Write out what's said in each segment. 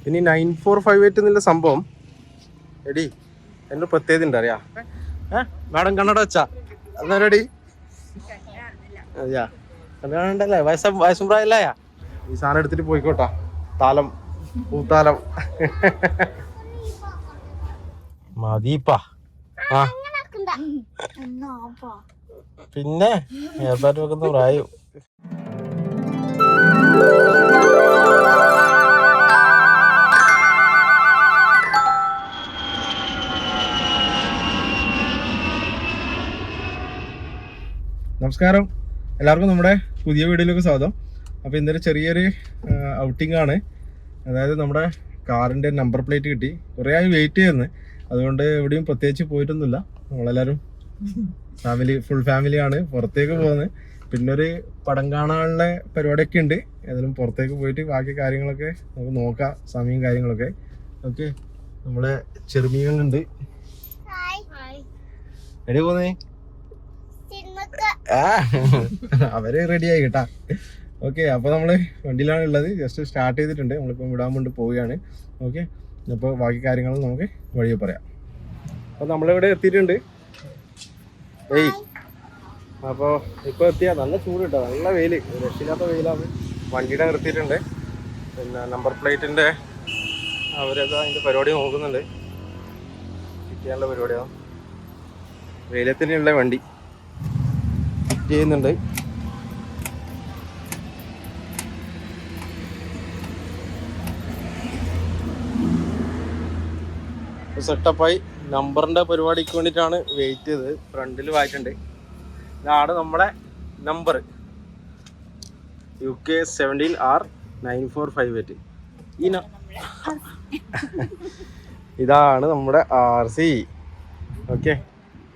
ഇനി 9458 എന്നുള്ള സംഭവം എടി എന്നൊരു പ്രത്യേകത ഉണ്ട് അറിയാ. മാഡം കണ്ണട വെച്ചാ അന്നേരടി അതെയാ കണ്ണുണ്ടല്ലേ വയസ്സും പ്രായല്ലേ. ഈ സാധനം എടുത്തിട്ട് പോയിക്കോട്ടാ. താലം പൂത്താലം മതിപ്പാ. ആ പിന്നെ ഏർപ്പാറ്റ് വെക്കുന്ന പ്രായം. നമസ്കാരം, എല്ലാവർക്കും നമ്മുടെ പുതിയ വീഡിയോയിലേക്ക് സ്വാഗതം. അപ്പോൾ ഇന്നൊരു ചെറിയൊരു ഔട്ടിംഗ് ആണ്. അതായത് നമ്മുടെ കാറിൻ്റെ നമ്പർ പ്ലേറ്റ് കിട്ടി. കുറേ ആയി വെയിറ്റ് ചെയ്യുന്നത്. അതുകൊണ്ട് എവിടെയും പ്രത്യേകിച്ച് പോയിട്ടൊന്നുമില്ല. നമ്മളെല്ലാവരും ഫുൾ ഫാമിലിയാണ് പുറത്തേക്ക് പോകുന്നത്. പിന്നെ ഒരു പടം കാണാനുള്ള പരിപാടിയൊക്കെ ഉണ്ട്. ഏതായാലും പുറത്തേക്ക് പോയിട്ട് ബാക്കി കാര്യങ്ങളൊക്കെ നമുക്ക് നോക്കാം, സമയം കാര്യങ്ങളൊക്കെ. ഓക്കെ, നമ്മളെ ചെറുമീനുണ്ട്. എവിടെ പോന്നേ? അവര് റെഡിയായി കേട്ടാ. ഓക്കെ, അപ്പോൾ നമ്മള് വണ്ടിയിലാണ് ഉള്ളത്. ജസ്റ്റ് സ്റ്റാർട്ട് ചെയ്തിട്ടുണ്ട്. നമ്മളിപ്പോൾ വിടാൻ വേണ്ടി പോവുകയാണ്. ഓക്കെ, അപ്പോൾ ബാക്കി കാര്യങ്ങൾ നമുക്ക് വഴിയെ പറയാം. അപ്പോൾ നമ്മളിവിടെ എത്തിയിട്ടുണ്ട്. അപ്പോൾ ഇപ്പോൾ എത്തിയാ നല്ല ചൂട് കിട്ടോ, നല്ല വെയിൽ, രക്ഷയില്ലാത്ത വെയിലാണ്. വണ്ടിയുടെ നിർത്തിയിട്ടുണ്ട്. പിന്നെ നമ്പർ പ്ലേറ്റിൻ്റെ അവരത് അതിൻ്റെ പരിപാടി നോക്കുന്നുണ്ട്. കിട്ടിയാനുള്ള പരിപാടിയാണ്. വെയിലത്തിനുള്ള വണ്ടി ചെയ്യുന്നുണ്ട്. സെറ്റപ്പായി. നമ്പറിൻ്റെ പരിപാടിക്ക് വേണ്ടിയിട്ടാണ് വെയിറ്റ് ചെയ്തത്. ഫ്രണ്ടിൽ വായിട്ടുണ്ട്. ഇതാണ് നമ്മളെ നമ്പർ UK 17R9458. ഇതാണ് നമ്മുടെ RC. ഓക്കെ,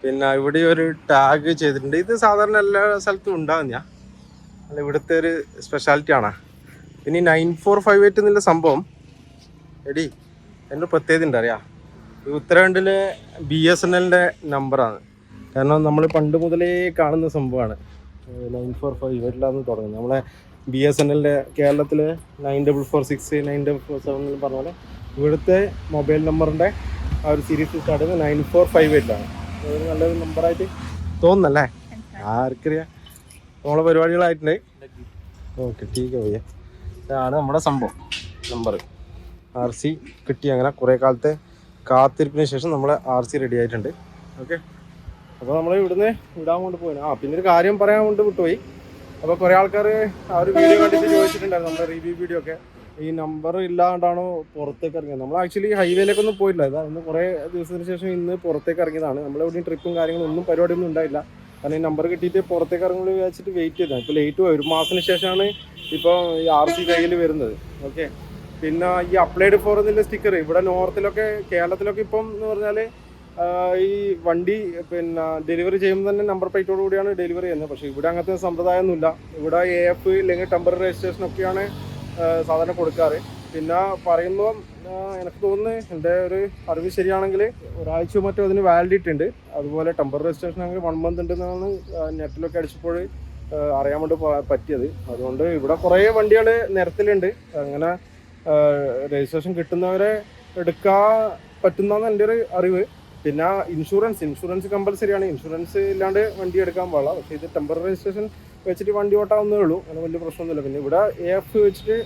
പിന്നെ ഇവിടെ ഒരു ടാഗ് ചെയ്തിട്ടുണ്ട്. ഇത് സാധാരണ എല്ലാ സ്ഥലത്തും ഉണ്ടാകുന്ന അല്ല, ഇവിടുത്തെ ഒരു സ്പെഷ്യാലിറ്റി ആണ്. ഇനി 9458 എന്നുള്ള സംഭവം എടി എന്നൊരു പ്രത്യേകത ഉണ്ട് അറിയാം. ഉത്തരാഖണ്ഡിലെ BSNLൻ്റെ നമ്പറാണ്. കാരണം നമ്മൾ പണ്ട് മുതലേ കാണുന്ന സംഭവമാണ്. 9458 തുടങ്ങുന്നത്. നമ്മളെ BSNLൻ്റെ കേരളത്തിലെ 9446 9447 എന്ന് പറഞ്ഞ പോലെ ഇവിടുത്തെ മൊബൈൽ നമ്പറിൻ്റെ ആ ഒരു സീരീസ് സ്റ്റാർട്ട് ചെയ്യുന്നത് 9458 അതൊരു നല്ലൊരു നമ്പറായിട്ട് തോന്നുന്നല്ലേ? ആർക്കറിയാം. നമ്മളെ പരിപാടികളായിട്ടുണ്ട്. ഓക്കെ, ടീക്ക് പോയ ഇതാണ് നമ്മുടെ സംഭവം. നമ്പർ RC കിട്ടി. അങ്ങനെ കുറേ കാലത്തെ കാത്തിരിപ്പിന് ശേഷം നമ്മളെ RC റെഡി ആയിട്ടുണ്ട്. ഓക്കെ, അപ്പോൾ നമ്മൾ ഇവിടുന്ന് വിടാൻ കൊണ്ട് പോയി. പിന്നെ ഒരു കാര്യം പറയാൻ കൊണ്ട് വിട്ടുപോയി. അപ്പോൾ കുറേ ആൾക്കാർ ആ ഒരു വീഡിയോ കണ്ടിട്ട് ചോദിച്ചിട്ടുണ്ടായിരുന്നു, നമ്മുടെ റിവ്യൂ വീഡിയോ ഒക്കെ. ഈ നമ്പർ ഇല്ലാണ്ടാണോ പുറത്തേക്ക് ഇറങ്ങിയത്? നമ്മൾ ആക്ച്വലി ഹൈവേയിലേക്കൊന്നും പോയില്ല. ഇന്ന് കുറേ ദിവസത്തിന് ശേഷം ഇന്ന് പുറത്തേക്ക് ഇറങ്ങിയതാണ്. നമ്മളെവിടെയും ട്രിപ്പും കാര്യങ്ങളും ഒന്നും പരിപാടിയൊന്നും ഉണ്ടായില്ല. കാരണം ഈ നമ്പർ കിട്ടിയിട്ട് പുറത്തേക്ക് ഇറങ്ങുമ്പോൾ വിചാരിച്ചിട്ട് വെയിറ്റ് ചെയ്താണ്. ഇപ്പോൾ ലേറ്റ് പോയി. 1 മാസത്തിന് ശേഷമാണ് ഇപ്പോൾ ഈ RC കയ്യിൽ വരുന്നത്. ഓക്കെ, പിന്നെ ഈ അപ്ലൈഡ് ഫോർ എന്നുള്ള സ്റ്റിക്കർ ഇവിടെ നോർത്തിലൊക്കെ കേരളത്തിലൊക്കെ ഇപ്പം എന്ന് പറഞ്ഞാൽ ഈ വണ്ടി പിന്നെ ഡെലിവറി ചെയ്യുമ്പോൾ തന്നെ നമ്പർ പ്ലേറ്റോട് കൂടിയാണ് ഡെലിവറി ചെയ്യുന്നത്. പക്ഷേ ഇവിടെ അങ്ങനത്തെ സമ്പ്രദായമൊന്നുമില്ല. ഇവിടെ AF ഇല്ലെങ്കിൽ ടെമ്പററി രജിസ്ട്രേഷനൊക്കെയാണ് സാധാരണ കൊടുക്കാറ്. പിന്നെ പറയുമ്പോൾ എനിക്ക് തോന്നുന്നു, എൻ്റെ ഒരു അറിവ് ശരിയാണെങ്കിൽ ഒരാഴ്ച മറ്റോ അതിന് വാലിഡിറ്റി ഉണ്ട്. അതുപോലെ ടെമ്പററി രജിസ്ട്രേഷൻ ആണെങ്കിൽ 1 മന്ത് ഉണ്ടെന്നാണ് നെറ്റിലൊക്കെ അടിച്ചപ്പോൾ അറിയാൻ വേണ്ടി പറ്റിയത്. അതുകൊണ്ട് ഇവിടെ കുറേ വണ്ടികൾ നിരത്തിലുണ്ട്. അങ്ങനെ രജിസ്ട്രേഷൻ കിട്ടുന്നവരെ എടുക്കാൻ പറ്റുന്നതാണ് എൻ്റെ ഒരു അറിവ്. പിന്നെ ഇൻഷുറൻസ് കമ്പൽസറിയാണ്. ഇൻഷുറൻസ് ഇല്ലാണ്ട് വണ്ടി എടുക്കാൻ പാടില്ല. പക്ഷേ ഇത് ടെമ്പററി രജിസ്ട്രേഷൻ വെച്ചിട്ട് വണ്ടി ഓട്ടാവുന്നേ ഉള്ളൂ. അങ്ങനെ വലിയ പ്രശ്നമൊന്നുമില്ല. പിന്നെ ഇവിടെ AF വെച്ചിട്ട്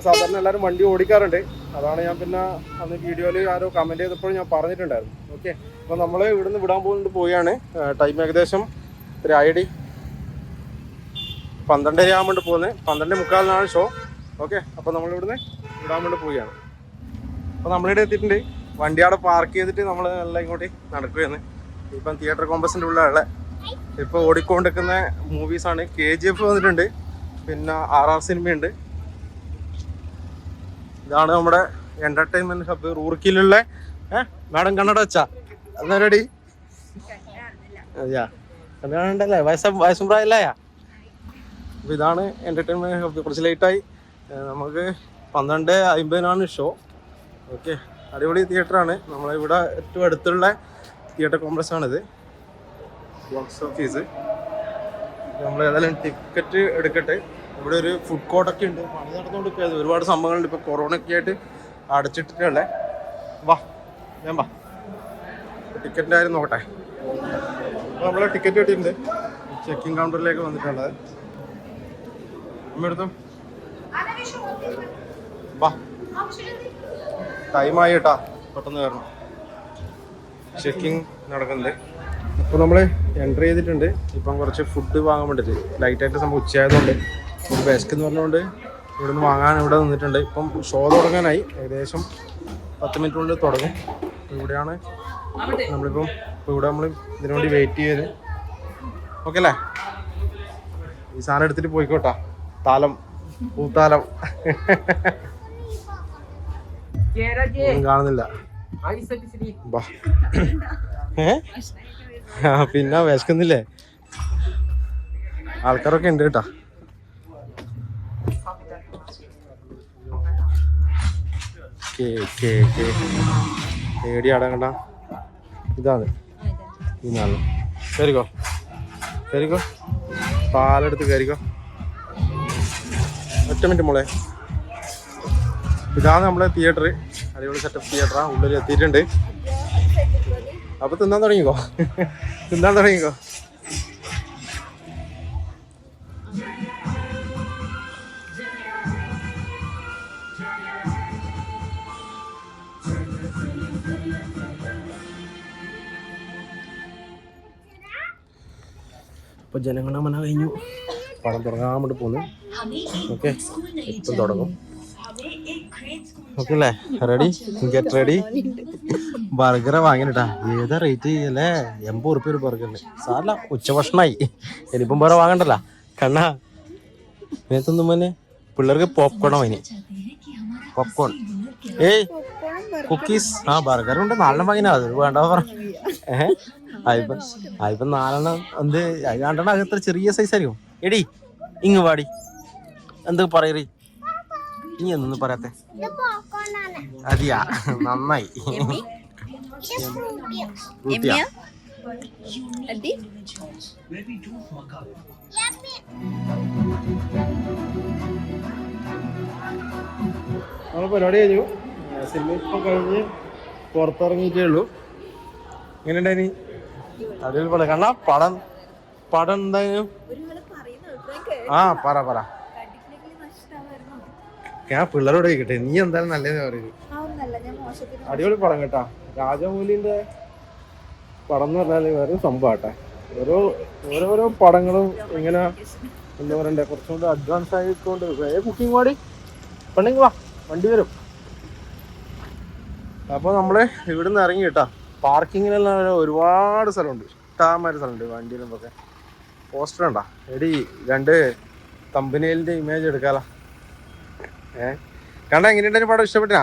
സാധാരണ എല്ലാവരും വണ്ടി ഓടിക്കാറുണ്ട്. അതാണ് ഞാൻ പിന്നെ അന്ന് വീഡിയോയിൽ ആരോ കമൻറ്റ് ചെയ്തപ്പോൾ ഞാൻ പറഞ്ഞിട്ടുണ്ടായിരുന്നു. ഓക്കെ, അപ്പോൾ നമ്മൾ ഇവിടുന്ന് വിടാൻ പോവുകയാണ്. ടൈം ഏകദേശം ഒരു ID 12:30 ആകാൻ വേണ്ടി പോകുന്നത്. 12:45 ഷോ. ഓക്കെ, അപ്പോൾ നമ്മളിവിടുന്ന് വിടാൻ വേണ്ടി പോവുകയാണ്. അപ്പോൾ നമ്മളിവിടെ എത്തിയിട്ടുണ്ട്. വണ്ടി അവിടെ പാർക്ക് ചെയ്തിട്ട് നമ്മൾ എല്ലാം ഇങ്ങോട്ട് നടക്കുകയാണ്. ഇപ്പം തിയേറ്റർ കോമ്പസിൻ്റെ ഉള്ളിലുള്ള ഇപ്പോൾ ഓടിക്കൊണ്ടിരിക്കുന്ന മൂവീസാണ്. KGF വന്നിട്ടുണ്ട്, പിന്നെ RR സിനിമയുണ്ട്. ഇതാണ് നമ്മുടെ എൻ്റർടൈൻമെൻറ്റ് ഹബ്ബ് റൂർക്കിയിലുള്ള. മാഡം കണ്ണട വെച്ചാ അന്നേരടി അതെയാ കണ്ണുണ്ടല്ലേ വയസ്സും പ്രായല്ലേ. അപ്പോൾ ഇതാണ് എൻ്റർടൈൻമെൻറ്റ് ഹബ്ബ്. കുറച്ച് ലേറ്റായി. നമുക്ക് 12:50 ഷോ. ഓക്കെ, അടിപൊളി തിയേറ്ററാണ്. നമ്മളിവിടെ ഏറ്റവും അടുത്തുള്ള തിയേറ്റർ കോംപ്ലക്സ് ആണിത്. Box office. നമ്മൾ ഏതായാലും ടിക്കറ്റ് എടുക്കട്ടെ. ഇവിടെ ഒരു ഫുഡ് കോർട്ടൊക്കെ ഉണ്ട്. പണി നടന്നുകൊണ്ടിരിക്കുന്നത്. ഒരുപാട് സംഭവങ്ങളുണ്ട്. ഇപ്പോൾ കൊറോണയൊക്കെ ആയിട്ട് അടച്ചിട്ടിട്ടുള്ളേ. വാ ഞാൻ വാ, ടിക്കറ്റിൻ്റെ കാര്യം നോക്കട്ടെ. അപ്പോൾ നമ്മൾ ടിക്കറ്റ് കിട്ടിയിട്ടുണ്ട്. ചെക്കിങ് കൗണ്ടറിലേക്ക് വന്നിട്ടുള്ളത്. അമ്മ എടുത്തു വാ, ടൈമായി കേട്ടാ, പെട്ടെന്ന് കയറണം. ചെക്കിങ് നടക്കുന്നുണ്ട്. അപ്പോൾ നമ്മൾ എൻട്രി ചെയ്തിട്ടുണ്ട്. ഇപ്പം കുറച്ച് ഫുഡ് വാങ്ങാൻ വേണ്ടിയിട്ട് ലൈറ്റായിട്ട് സംഭവം ഉച്ചയായതുകൊണ്ട് ഒരു വിശക്കെന്ന് പറഞ്ഞുകൊണ്ട് ഇവിടെ നിന്ന് വാങ്ങാൻ ഇവിടെ നിന്നിട്ടുണ്ട്. ഇപ്പം ഷോ തുടങ്ങാനായി, ഏകദേശം 10 മിനിറ്റ് കൊണ്ട് തുടങ്ങും. ഇവിടെയാണ് നമ്മളിപ്പം ഇവിടെ നമ്മൾ ഇതിനു വേണ്ടി വെയിറ്റ് ചെയ്ത്. ഓക്കെ അല്ലേ? ഈ സാധനം എടുത്തിട്ട് പോയിക്കോട്ടാ. താലം, പൂത്താലം കാണുന്നില്ല. പിന്നെ വിശക്കുന്നില്ലേ? ആൾക്കാരൊക്കെ ഉണ്ട് കേട്ടാ. ഏടി അടങ്ങണ്ട, ഇതാണ് ഇതാണ്. കയറിക്കോ കയറിക്കോ, പാലെടുത്ത് കയറിക്കോ. ഒറ്റ മിനിറ്റ് മോളെ. ഇതാണ് നമ്മളെ തിയേറ്റർ, അടിപൊളി സെറ്റപ്പ് തിയേറ്ററാണ്. ഉള്ളിൽ എത്തിയിട്ടുണ്ട്. അപ്പൊ തിന്നാൻ തുടങ്ങിക്കോ, തിന്നാൻ തുടങ്ങിക്കോ. ഇപ്പൊ ജനഗണമന കഴിഞ്ഞു, പടം തുടങ്ങാൻ വേണ്ടി പോന്നു. ഓക്കെ, ഇപ്പം തുടങ്ങും. ഓക്കെ അല്ലേ? Ready, get ready. ബർഗർ വാങ്ങിട്ടാ. ഏതാ റേറ്റ് അല്ലേ? 80 ഉറുപ്പ്യ ഒരു ബർഗറിന്. സാറില്ല, ഉച്ചഭക്ഷണമായി. ഇനിയിപ്പം വേറെ വാങ്ങണ്ടല്ലോ. കണ്ണാ മേത്തൊന്നും മോനെ. പിള്ളേർക്ക് പോപ്കോൺ വാങ്ങി. പോപ്കോൺ. ഏയ് കുക്കീസ്. ആ ബർഗറുണ്ട്, 4 വാങ്ങിനാ. അത് വേണ്ട പറ. അതിപ്പം 4 എന്ത് 2 അകത്ര ചെറിയ സൈസ് ആയിരിക്കും. എടി ഇങ്ങ് പാടി, എന്ത് പറയറി? ഇനി ഒന്നും പറയാത്തെ. അതെയാ, നന്നായി. നമ്മൾ പരിപാടി കഴിഞ്ഞു. സിനിമ ഇപ്പം കഴിഞ്ഞ് പുറത്തിറങ്ങിയിട്ടേ ഉള്ളൂ. എങ്ങനെയുണ്ടായിനി? അതിൽ പോലെ കണ്ണാ പടം പടം എന്തായാലും. ആ പറ പറ. ഞാൻ പിള്ളേരോട് ചോദിക്കട്ടെ, നീ എന്തായാലും നല്ലതെന്ന് പറയുന്നത്. അടിപൊളി പടം കേട്ടാ. രാജമൗലിന്റെ പടം എന്ന് പറഞ്ഞാൽ വേറെ സംഭവട്ടെ. ഓരോരോ പടങ്ങളും ഇങ്ങനെ എന്താ പറയണ്ടേ, കുറച്ചുകൂടി അഡ്വാൻസ് ആയിക്കൊണ്ട്. കുക്കിംഗ് പാടി പെണ്ണെങ്കി വാ, വണ്ടി വരും. അപ്പോൾ നമ്മള് ഇവിടുന്ന് ഇറങ്ങി കേട്ടാ. പാർക്കിങ്ങിനെല്ലാം ഒരുപാട് സ്ഥലമുണ്ട്, ഇഷ്ടമാതിരി സ്ഥലമുണ്ട് വണ്ടിയിലൊക്കെ. പോസ്റ്റർ ഉണ്ടോ എടി? 2 കമ്പനിയിലിന്റെ ഇമേജ് എടുക്കാലോ. കണ്ട എങ്ങനെയുണ്ടായിരുന്നു പടം? ഇഷ്ടപ്പെട്ടാ?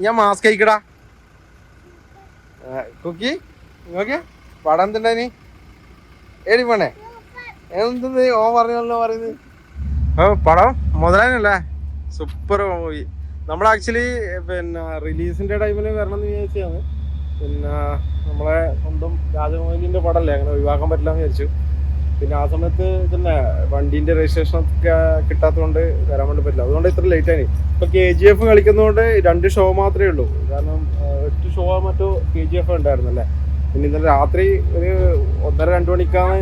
ഞാൻ മാസ്ക് അയക്കടാ. കുക്കി നോക്കിയ പടം എന്തുണ്ടായിനി? ഏടി പോണേ എന്ത് ഓ പറഞ്ഞല്ലോ പറയുന്നത്. ഓ പടം മുതലാനല്ലേ, സൂപ്പർ മൂവി. നമ്മൾ ആക്ച്വലി പിന്നെ റിലീസിന്റെ ടൈമിൽ വരണം എന്ന് വിചാരിച്ചതാണ്. പിന്നെ നമ്മളെ സ്വന്തം രാജമൗലിന്റെ പടമല്ലേ, അങ്ങനെ ഒഴിവാക്കാൻ പറ്റില്ല എന്ന് വിചാരിച്ചു. പിന്നെ ആ സമയത്ത് തന്നെ വണ്ടീൻ്റെ രജിസ്ട്രേഷൻ ഒക്കെ കിട്ടാത്തതുകൊണ്ട് വരാൻ വേണ്ടി പറ്റില്ല. അതുകൊണ്ട് ഇത്ര ലേറ്റ് ആയി. ഇപ്പോൾ KGF കളിക്കുന്നതുകൊണ്ട് 2 ഷോ മാത്രമേ ഉള്ളൂ. കാരണം 8 ഷോ മറ്റോ KGF ഉണ്ടായിരുന്നല്ലേ. പിന്നെ ഇന്നലെ രാത്രി ഒരു 1:30-2 മണിക്കാണ്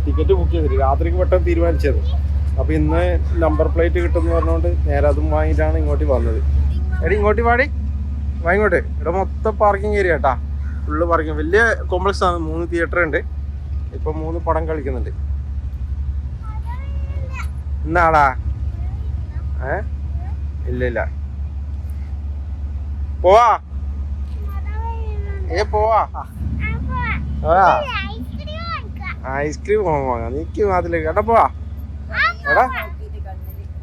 ടിക്കറ്റ് ബുക്ക് ചെയ്തിട്ട്, രാത്രിക്ക് പെട്ടെന്ന് തീരുമാനിച്ചത്. അപ്പോൾ ഇന്ന് നമ്പർ പ്ലേറ്റ് കിട്ടുമെന്ന് പറഞ്ഞുകൊണ്ട് നേരെ അതും വാങ്ങിയിട്ടാണ് ഇങ്ങോട്ട് വന്നത്. എടി ഇങ്ങോട്ട് പാടി വാങ്ങിക്കോട്ടെ. ഇവിടെ മൊത്തം പാർക്കിംഗ് ഏരിയ കേട്ടാ, ഫുള്ള് പാർക്കിംഗ്. വലിയ കോംപ്ലക്സ് ആണ്, 3 തിയേറ്റർ ഉണ്ട്. ഇപ്പം 3 പടം കളിക്കുന്നുണ്ട്. എന്നാടാ ഇല്ല പോവാ, പോവാ. ഐസ്ക്രീം വാങ്ങാം, നീക്ക് മാത്രം കേട്ടാ. പോവാ എടാ.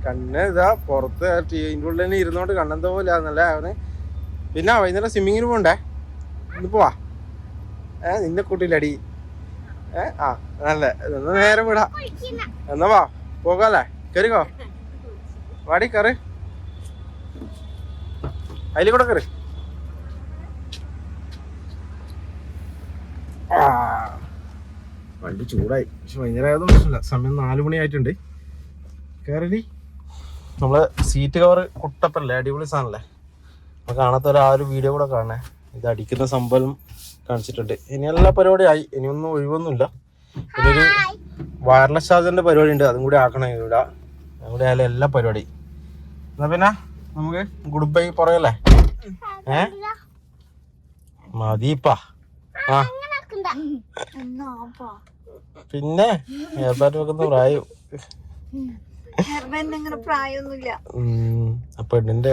കണ്ണ് ഇതാ പുറത്ത് ടീവിൻ്റെ ഉള്ളിൽ തന്നെ ഇരുന്നോണ്ട് കണ്ണെന്താ പോലെ ആന്നല്ലേ അവന്. പിന്നെ വൈകുന്നേരം സ്വിമ്മിങ്ങിന് പോണ്ടേ? ഇന്ന് പോവാ. നിന്നെ കൂട്ടില്ലടി. ആ നല്ല നേരം വിടാ. എന്നാ വാ പോകാല്ലേ, കയറിക്കോ. വാടി കയറി, അതിൽ കൂടെ കയറി. വണ്ടി ചൂടായി, പക്ഷെ വൈകുന്നേരം ആയതൊന്നും പ്രശ്നമില്ല. സമയം 4 മണി ആയിട്ടുണ്ട്. കയറി. നമ്മളെ സീറ്റ് കവർ കുട്ടപ്പല്ലേ, അടിപൊളി സാധനല്ലേ. അപ്പോൾ കാണാത്ത ആ ഒരു വീഡിയോ കൂടെ കാണണേ. ഇത് അടിക്കുന്ന സംഭവം കാണിച്ചിട്ടുണ്ട്. ഇനി എല്ലാ പരിപാടിയായി, ഇനിയൊന്നും ഒഴിവൊന്നുമില്ല. ഇതൊരു വയർലെസ് ചാർജറിൻ്റെ പരിപാടി ഉണ്ട്, അതും കൂടി ആക്കണം ഇവിടെ. അതുകൂടെ ആയാലും എല്ലാ പരിപാടി. എന്നാ പിന്നെ നമുക്ക് ഗുഡ് ബൈ പറയല്ലേ? മതിപ്പാ. ആ പിന്നെ ഹെയർബാൻഡ് വെക്കുന്ന പ്രായം പെണ്ണിന്റെ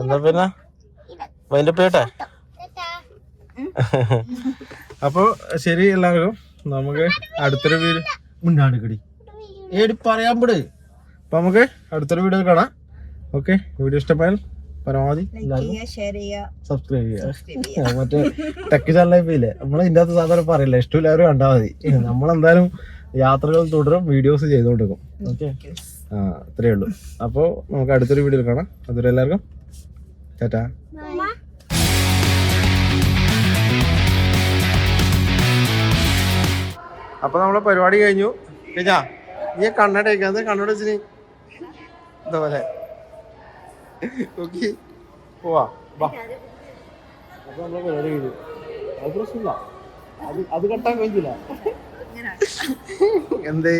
എന്താ പിന്നെ അതിന്റെ പേട്ടെ. അപ്പൊ ശരി എല്ലാവർക്കും, നമുക്ക് അടുത്തൊരു വീഡിയോ മുന്നാണ് കടി ഏടി പറയാൻ പെട്. അപ്പൊ നമുക്ക് അടുത്തൊരു വീഡിയോ കാണാം. ഓക്കെ, വീഡിയോ ഇഷ്ടമായാൽ പരമാവധി സബ്സ്ക്രൈബ് ചെയ്യുക. മറ്റേ ടെക് ചാനലായില്ലേ, നമ്മൾ ഇതിൻ്റെ അകത്ത് സാധാരണ പറയില്ല, ഇഷ്ടമില്ലാവരും കണ്ടാൽ മതി. നമ്മളെന്തായാലും യാത്രകൾ തുടരും, വീഡിയോസ് ചെയ്തുകൊണ്ടിരിക്കും. ഓക്കെ, അത്രയേ ഉള്ളൂ. അപ്പോൾ നമുക്ക് അടുത്തൊരു വീഡിയോയിൽ കാണാം. അതുവരെ എല്ലാവർക്കും ടാറ്റാ. അപ്പോൾ നമ്മളെ പരിപാടി കഴിഞ്ഞു. കഴിഞ്ഞാ ഈ കണ്ണട വയ്ക്കാതെ കണ്ണട വെച്ചിന് എന്താ പോലെ. ഓക്കെ, പോവാ. അപ്പൊ നമ്മളെ പരിപാടി കഴിഞ്ഞു. അത് പ്രശ്നമില്ല, അത് കെട്ടാൻ കഴിഞ്ഞില്ല. എന്തേ